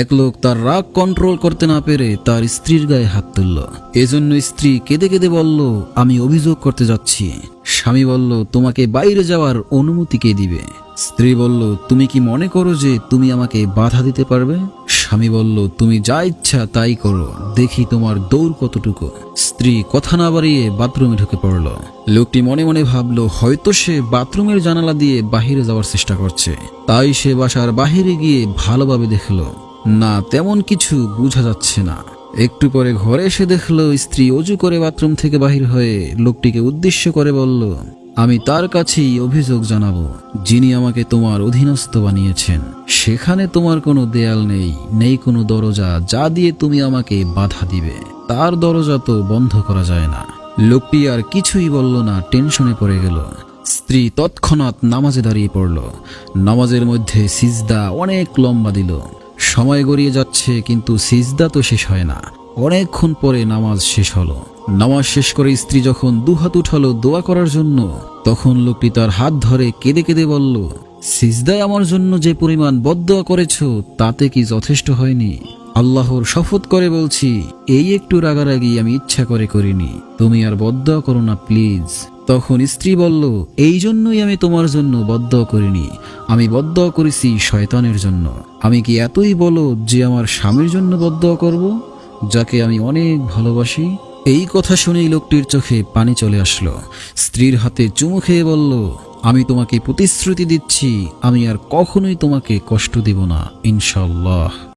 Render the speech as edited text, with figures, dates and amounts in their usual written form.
এক লোক তার রাগ কন্ট্রোল করতে না পেরে তার স্ত্রীর গায়ে হাত তুলল। এজন্য স্ত্রী কেঁদে কেঁদে বলল, আমি অভিযোগ করতে যাচ্ছি। স্বামী বলল, তোমাকে বাইরে যাওয়ার অনুমতি কে দিবে? স্ত্রী বলল, তুমি কি মনে করো যে তুমি আমাকে বাধা দিতে পারবে? স্বামী বলল, তুমি যা ইচ্ছা তাই করো, দেখি তোমার দৌড় কতটুকু। স্ত্রী কথা না বাড়িয়ে বাথরুমে ঢুকে পড়ল। লোকটি মনে মনে ভাবল, হয়তো সে বাথরুমের জানালা দিয়ে বাহিরে যাওয়ার চেষ্টা করছে। তাই সে বাসার বাহিরে গিয়ে ভালোভাবে দেখল, না, তেমন কিছু বোঝা যাচ্ছে না। একটু পরে ঘরে এসে দেখল স্ত্রী অজু করে বাথরুম থেকে বাহির হয়ে লোকটিকে উদ্দেশ্য করে বলল, আমি তার কাছেই অভিযোগ জানাবো, যিনি আমাকে তোমার অধীনস্থ বানিয়েছেন। সেখানে তোমার কোনো দেয়াল নেই, নেই কোনো দরজা যা দিয়ে তুমি আমাকে বাধা দিবে। তার দরজা তো বন্ধ করা যায় না। লোকটি আর কিছুই বলল না, টেনশনে পড়ে গেল। স্ত্রী তৎক্ষণাৎ নামাজে দাঁড়িয়ে পড়ল। নামাজের মধ্যে সিজদা অনেক লম্বা দিল। সময় গড়িয়ে যাচ্ছে কিন্তু সিজদা তো শেষ হয় না। অনেকক্ষণ পরে নামাজ শেষ হলো। নামাজ শেষ করে স্ত্রী যখন দুহাত উঠালো দোয়া করার জন্য, তখন লোকটি তার হাত ধরে কেঁদে কেঁদে বলল, সিজদায় আমার জন্য যে পরিমাণ বদদোয়া করেছো তাতে কি যথেষ্ট হয়নি? আল্লাহর শপথ করে বলছি, এই একটু রাগারাগি আমি ইচ্ছা করে করিনি। তুমি আর বদদোয়া করো না প্লিজ। তখন স্ত্রী বলল, এই জন্যই আমি তোমার জন্য বদদোয়া করিনি, আমি বদদোয়া করেছি শয়তানের জন্য। আমি কি এতই বলো যে আমার স্বামীর জন্য বদদোয়া করব, যাকে আমি অনেক ভালোবাসি? এই কথা শুনেই লোকটির চোখে পানি চলে আসলো। স্ত্রীর হাতে চুমু খেয়ে বলল, আমি তোমাকে প্রতিশ্রুতি দিচ্ছি, আমি আর কখনোই তোমাকে কষ্ট দিব না, ইনশাআল্লাহ।